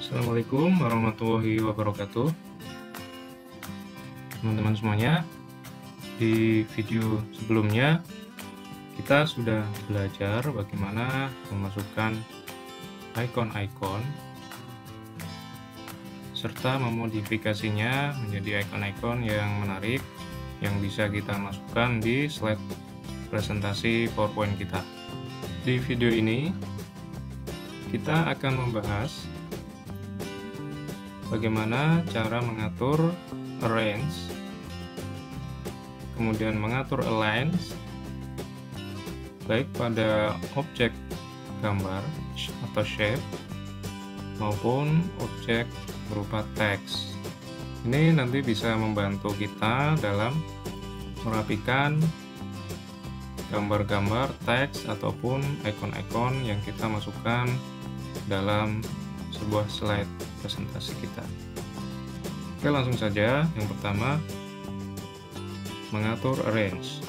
Assalamualaikum warahmatullahi wabarakatuh, teman-teman semuanya. Di video sebelumnya kita sudah belajar bagaimana memasukkan ikon-ikon serta memodifikasinya menjadi ikon-ikon yang menarik yang bisa kita masukkan di slide presentasi PowerPoint kita. Di video ini kita akan membahas bagaimana cara mengatur arrange, kemudian mengatur align, baik pada objek gambar atau shape maupun objek berupa teks. Ini nanti bisa membantu kita dalam merapikan gambar-gambar, teks ataupun ikon-ikon yang kita masukkan dalam sebuah slide presentasi kita. Oke, langsung saja. Yang pertama, mengatur arrange.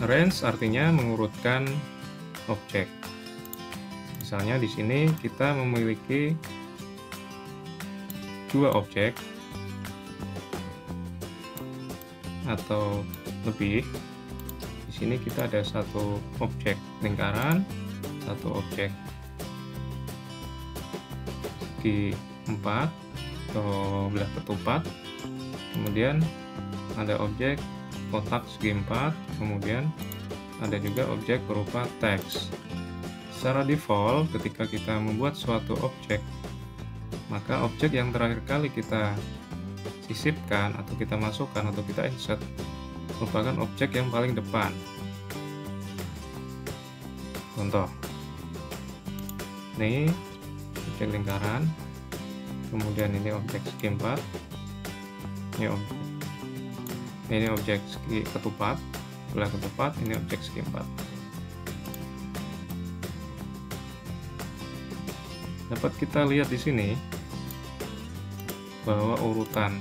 Arrange artinya mengurutkan objek. Misalnya di sini kita memiliki dua objek atau lebih. Di sini kita ada satu objek lingkaran, satu objek segi 4 atau belah ketupat, kemudian ada objek kotak segi 4, kemudian ada juga objek berupa teks. Secara default ketika kita membuat suatu objek, maka objek yang terakhir kali kita sisipkan atau kita masukkan atau kita insert merupakan objek yang paling depan. Contoh, ini objek lingkaran, kemudian ini objek segi 4, ini objek segi ketupat, belah ketupat, ini objek segi 4. Dapat kita lihat di sini bahwa urutan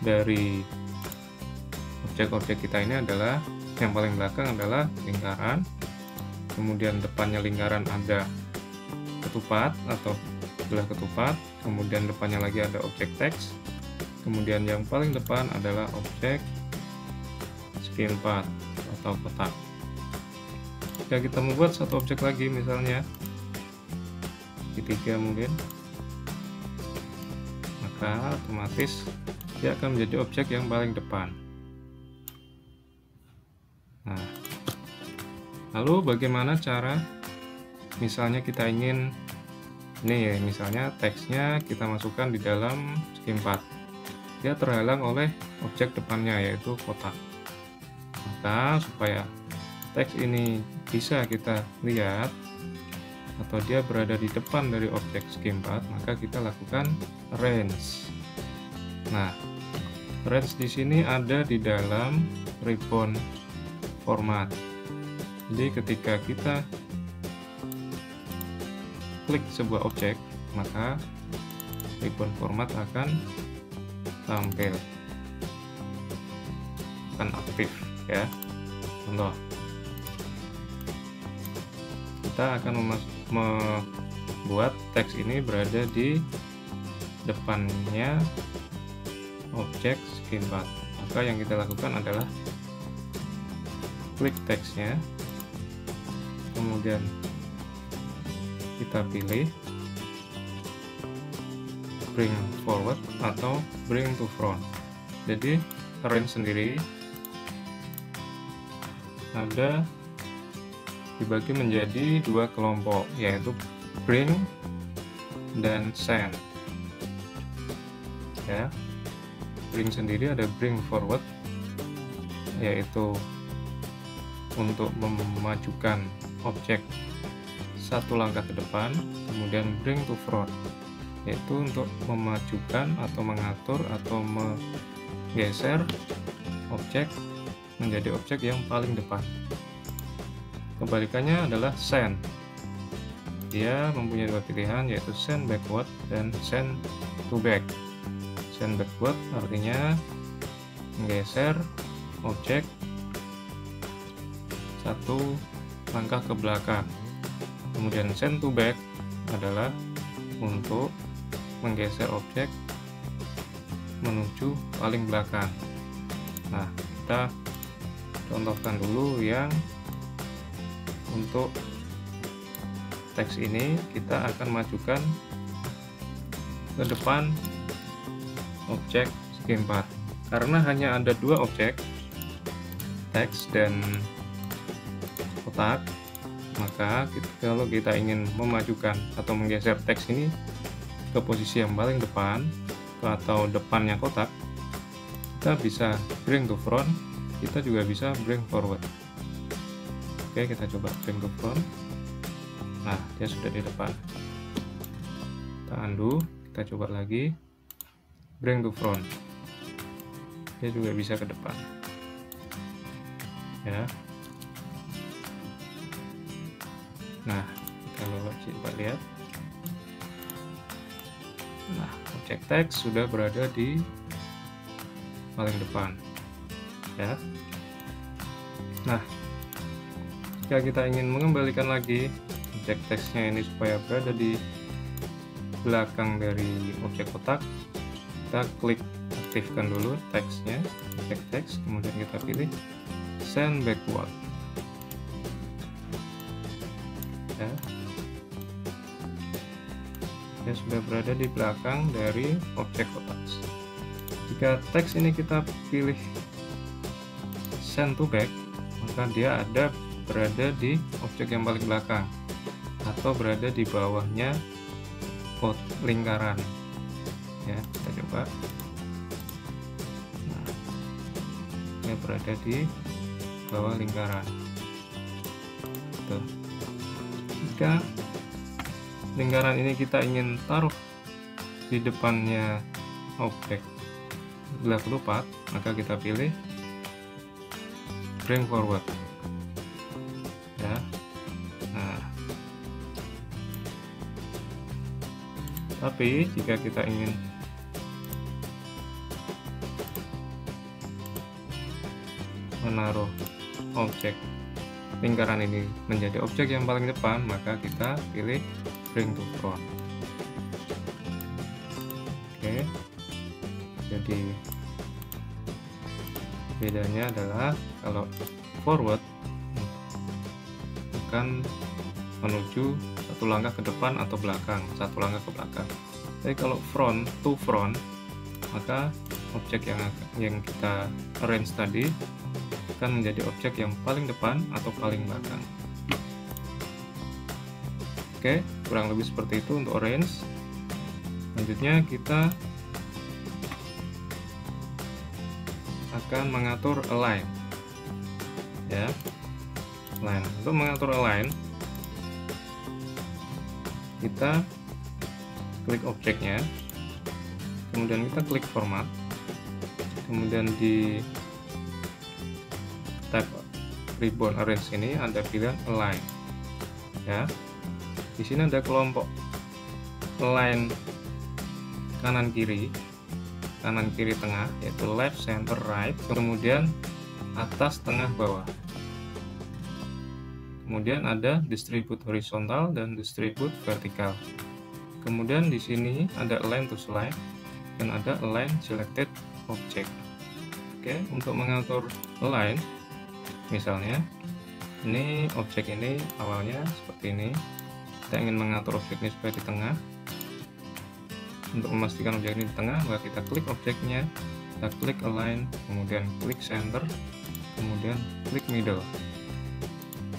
dari objek-objek kita ini adalah yang paling belakang adalah lingkaran, kemudian depannya lingkaran ada ketupat atau belah ketupat, kemudian depannya lagi ada objek teks, kemudian yang paling depan adalah objek segi 4 atau kotak. Jika kita membuat satu objek lagi, misalnya segitiga mungkin, maka otomatis dia akan menjadi objek yang paling depan. Nah, lalu bagaimana cara, misalnya kita ingin ini ya, misalnya teksnya kita masukkan di dalam segi 4, dia terhalang oleh objek depannya yaitu kotak. Maka supaya teks ini bisa kita lihat atau dia berada di depan dari objek segi 4, maka kita lakukan arrange. Nah, arrange di sini ada di dalam ribbon format. Jadi ketika kita klik sebuah objek, maka ribbon format akan tampil, akan aktif ya. Contoh, kita akan membuat teks ini berada di depannya objek segi 4. Maka yang kita lakukan adalah klik teksnya, kemudian kita pilih bring forward atau bring to front. Jadi arrange sendiri ada dibagi menjadi dua kelompok, yaitu bring dan send ya. Bring sendiri ada bring forward, yaitu untuk memajukan objek satu langkah ke depan, kemudian bring to front, yaitu untuk memajukan atau mengatur atau menggeser objek menjadi objek yang paling depan. Kebalikannya adalah send. Dia mempunyai dua pilihan, yaitu send backward dan send to back. Send backward artinya menggeser objek satu langkah ke belakang. Kemudian send to back adalah untuk menggeser objek menuju paling belakang. Nah, kita contohkan dulu yang untuk teks ini kita akan majukan ke depan objek segi 4. Karena hanya ada dua objek, teks dan kotak, maka kalau kita ingin memajukan atau menggeser teks ini ke posisi yang paling depan atau depannya kotak, kita bisa bring to front, kita juga bisa bring forward. Oke, kita coba bring to front. Nah, dia sudah di depan. Kita undo, kita coba lagi bring to front, dia juga bisa ke depan ya. Nah, kalau coba lihat, nah, objek teks sudah berada di paling depan ya. Nah, jika kita ingin mengembalikan lagi objek teksnya ini supaya berada di belakang dari objek kotak, kita klik aktifkan dulu teksnya, objek teks, kemudian kita pilih send backward ya. Dia sudah berada di belakang dari objek kotak. Jika teks ini kita pilih send to back, maka dia ada berada di objek yang paling belakang atau berada di bawahnya lingkaran ya. Kita coba. Nah, dia berada di bawah lingkaran. Tuh. Jika lingkaran ini kita ingin taruh di depannya objek sebelah ketupat, maka kita pilih bring forward ya. Nah, tapi jika kita ingin menaruh objek lingkaran ini menjadi objek yang paling depan, maka kita pilih bring to front. Oke, jadi bedanya adalah kalau forward akan menuju satu langkah ke depan atau belakang, satu langkah ke belakang. Tapi kalau front to front, maka objek yang kita arrange tadi akan menjadi objek yang paling depan atau paling belakang. Oke, kurang lebih seperti itu untuk arrange. Selanjutnya kita akan mengatur align ya. Align. Untuk mengatur align, kita klik objeknya, kemudian kita klik format, kemudian di tab ribbon arrange ini ada pilihan align ya. Di sini ada kelompok align kanan kiri tengah, yaitu left, center, right, kemudian atas, tengah, bawah. Kemudian ada distribute horizontal dan distribute vertikal. Kemudian di sini ada align to slide dan ada align selected object. Oke, untuk mengatur align, misalnya ini objek ini awalnya seperti ini, kita ingin mengatur objek ini supaya di tengah. Untuk memastikan objek ini di tengah, maka kita klik objeknya, kita klik align, kemudian klik center, kemudian klik middle.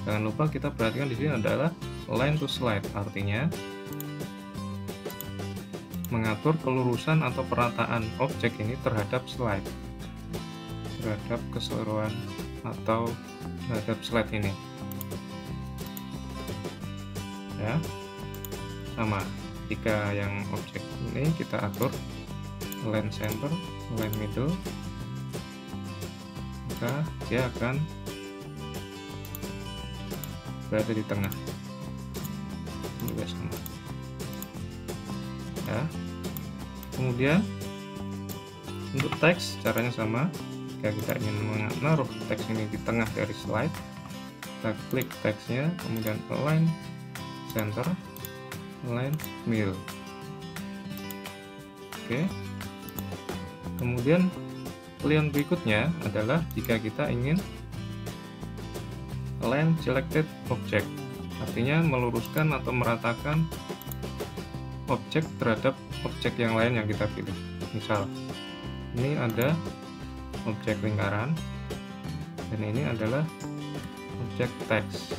Jangan lupa kita perhatikan di sini adalah align to slide, artinya mengatur kelurusan atau perataan objek ini terhadap slide, terhadap keseluruhan atau terhadap slide ini ya. Sama jika yang objek ini kita atur align center, align middle, maka dia akan berada di tengah. Ini juga sama ya. Kemudian untuk teks caranya sama. Jika kita ingin menaruh teks ini di tengah dari slide, kita klik teksnya, kemudian align center, align middle. Oke. Kemudian pilihan berikutnya adalah jika kita ingin align selected object, artinya meluruskan atau meratakan objek terhadap objek yang lain yang kita pilih. Misal, ini ada objek lingkaran dan ini adalah objek teks.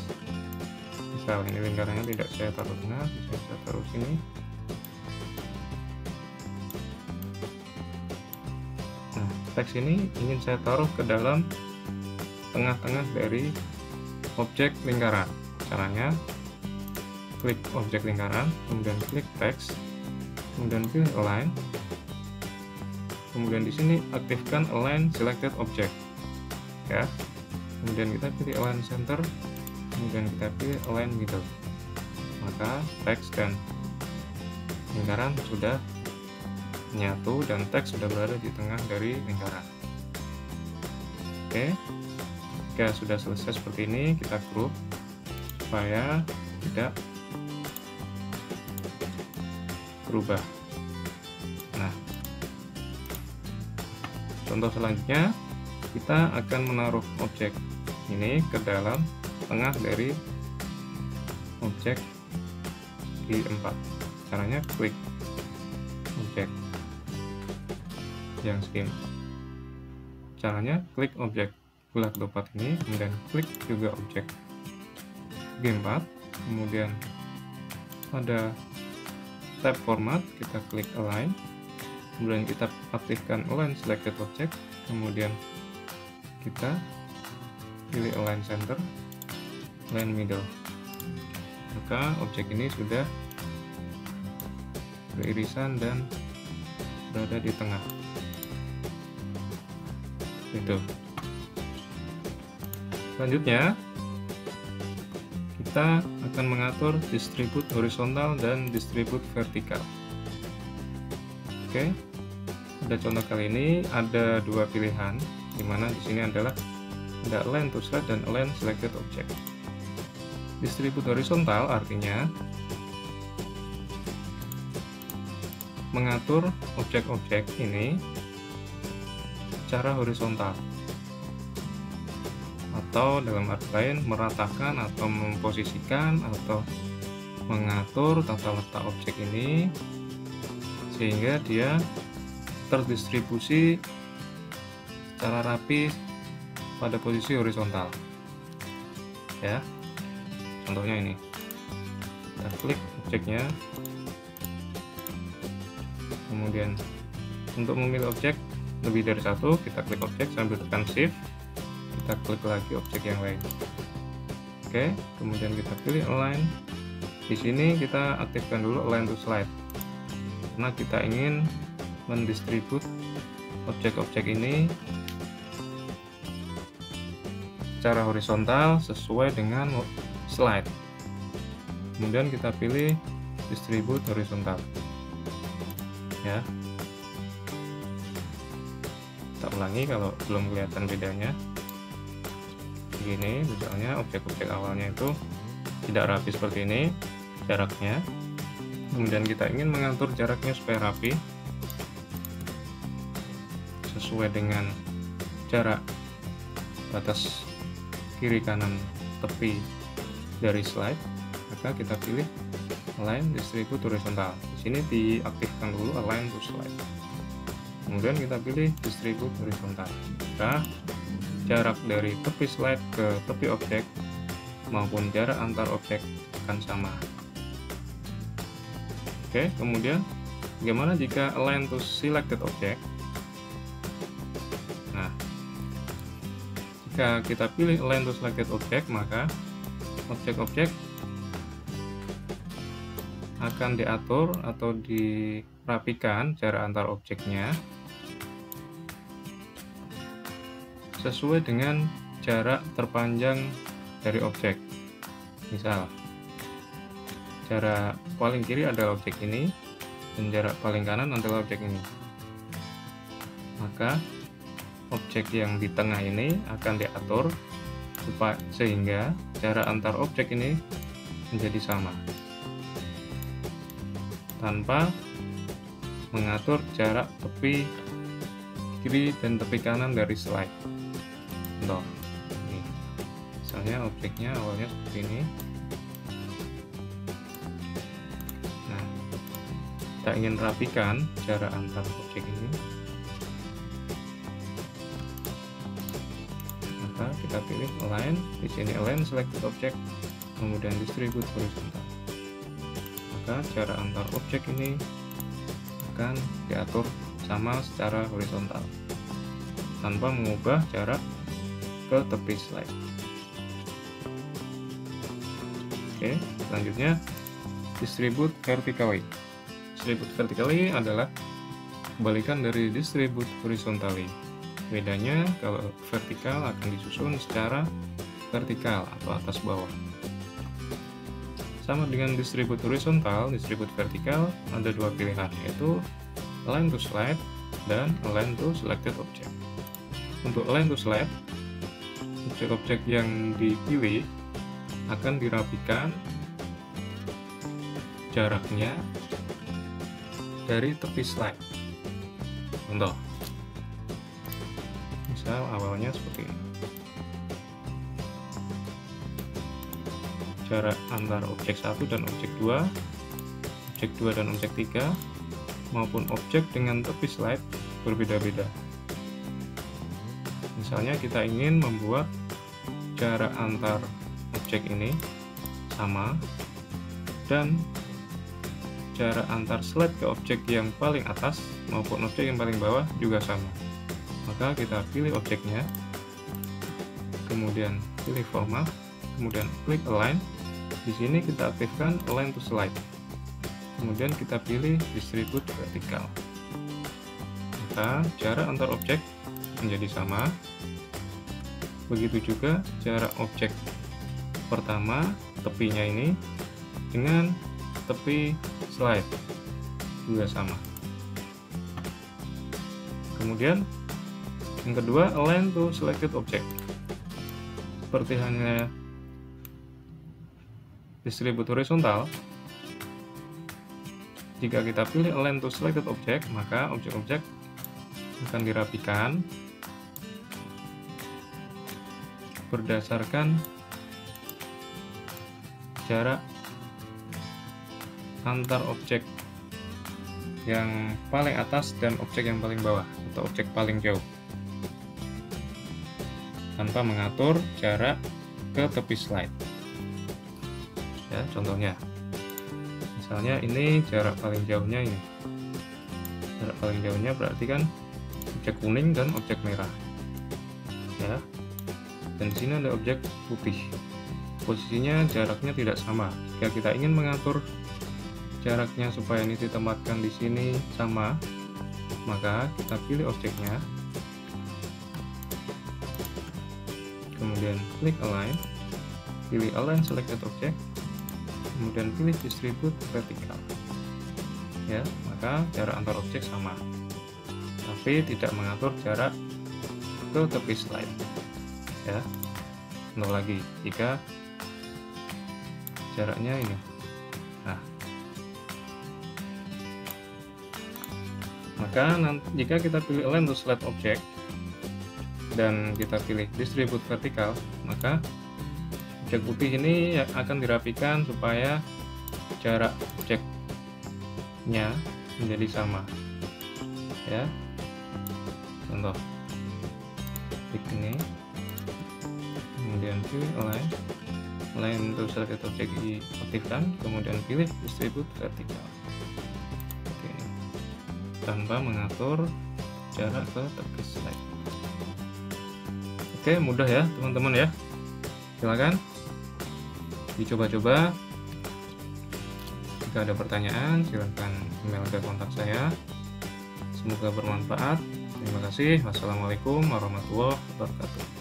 Misal ini lingkarannya tidak saya taruh tengah, bisa saya taruh sini. Nah, teks ini ingin saya taruh ke dalam tengah-tengah dari objek lingkaran. Caranya, klik objek lingkaran, kemudian klik teks, kemudian pilih align, kemudian di sini aktifkan align selected object, ya. Kemudian kita pilih align center, kemudian kita pilih align middle. Maka teks dan lingkaran sudah menyatu dan teks sudah berada di tengah dari lingkaran. Oke, jika sudah selesai seperti ini, kita group supaya tidak berubah. Nah, contoh selanjutnya kita akan menaruh objek ini ke dalam tengah dari objek di 4. Caranya klik objek yang skim. Caranya klik objek bulat lopat ini, kemudian klik juga objek G4, kemudian pada tab format kita klik align, kemudian kita aktifkan align selected object, kemudian kita pilih align center, align middle. Maka objek ini sudah beririsan dan berada di tengah. Itu. Selanjutnya kita akan mengatur distribute horizontal dan distribute vertikal. Oke, pada contoh kali ini ada dua pilihan, di mana di sini adalah ada align to slide dan align selected object. Distribute horizontal artinya mengatur objek-objek ini secara horizontal, atau dalam arti lain meratakan atau memposisikan atau mengatur tata letak objek ini sehingga dia terdistribusi secara rapi pada posisi horizontal, ya. Contohnya ini, kita klik objeknya, kemudian untuk memilih objek lebih dari satu, kita klik objek sambil tekan shift, kita klik lagi objek yang lain. Oke, kemudian kita pilih align. Di sini kita aktifkan dulu align to slide, karena kita ingin mendistribut objek-objek ini secara horizontal sesuai dengan slide. Kemudian kita pilih distribute horizontal, ya. Kita ulangi kalau belum kelihatan bedanya. Begini, misalnya objek-objek awalnya itu tidak rapi seperti ini jaraknya, kemudian kita ingin mengatur jaraknya supaya rapi sesuai dengan jarak batas kiri kanan tepi dari slide, maka kita pilih align distribute horizontal. Di sini diaktifkan dulu align to slide, kemudian kita pilih distribute horizontal. Maka jarak dari tepi slide ke tepi objek maupun jarak antar objek akan sama. Oke, kemudian bagaimana jika align to selected object? Nah, jika kita pilih align to selected object, maka objek-objek akan diatur atau dirapikan jarak antar objeknya sesuai dengan jarak terpanjang dari objek. Misal, jarak paling kiri adalah objek ini dan jarak paling kanan adalah objek ini. Maka objek yang di tengah ini akan diatur sehingga jarak antar objek ini menjadi sama. tanpa mengatur jarak tepi kiri dan tepi kanan dari slide. Contoh, ini misalnya objeknya awalnya seperti ini. Nah, kita ingin rapikan jarak antar objek ini, maka kita pilih align. Di sini align selected object, kemudian distribute horizontal. Maka jarak antar objek ini akan diatur sama secara horizontal tanpa mengubah jarak ke tepi slide. Oke, selanjutnya distribute vertically. Distribute vertically adalah kebalikan dari distribute horizontally. Bedanya, kalau vertikal akan disusun secara vertikal atau atas bawah. Sama dengan distribute horizontal, distribute vertikal ada dua pilihan, yaitu align to slide dan align to selected object. Untuk align to slide, objek-objek yang dipilih akan dirapikan jaraknya dari tepi slide. Contoh, misal awalnya seperti ini. Jarak antar objek 1 dan objek 2, objek 2 dan objek 3, maupun objek dengan tepi slide berbeda-beda. Misalnya kita ingin membuat jarak antar objek ini sama dan jarak antar slide ke objek yang paling atas maupun objek yang paling bawah juga sama. Maka kita pilih objeknya, kemudian pilih format, kemudian klik align. Di sini kita aktifkan align to slide. Kemudian kita pilih distribute vertikal. Maka jarak antar objek menjadi sama. Begitu juga jarak objek pertama, tepinya ini, dengan tepi slide juga sama. Kemudian yang kedua, align to selected object. Seperti halnya distribute horizontal, jika kita pilih align to selected object, maka objek-objek akan dirapikan berdasarkan jarak antar objek yang paling atas dan objek yang paling bawah atau objek paling jauh, tanpa mengatur jarak ke tepi slide. Ya, contohnya, misalnya ini jarak paling jauhnya ini. Jarak paling jauhnya berarti kan objek kuning dan objek merah. Ya. Dan di sini ada objek putih. Posisinya jaraknya tidak sama. Jika kita ingin mengatur jaraknya supaya ini ditempatkan di sini sama, maka kita pilih objeknya, kemudian klik align, pilih align selected object, kemudian pilih distribute vertikal. Ya, maka jarak antar objek sama, tapi tidak mengatur jarak ke tepi slide. Ya, contoh lagi, jika jaraknya ini, nah, maka jika kita pilih align to slide object dan kita pilih distribute vertikal, maka objek putih ini akan dirapikan supaya jarak objeknya menjadi sama. Ya, contoh, klik ini, kemudian pilih align to selected object diaktifkan, kemudian pilih distribute vertikal. Oke, tanpa mengatur jarak ke tepi slide. Oke, mudah ya teman-teman ya. Silakan dicoba-coba. Jika ada pertanyaan, silakan email ke kontak saya. Semoga bermanfaat. Terima kasih. Wassalamualaikum warahmatullahi wabarakatuh.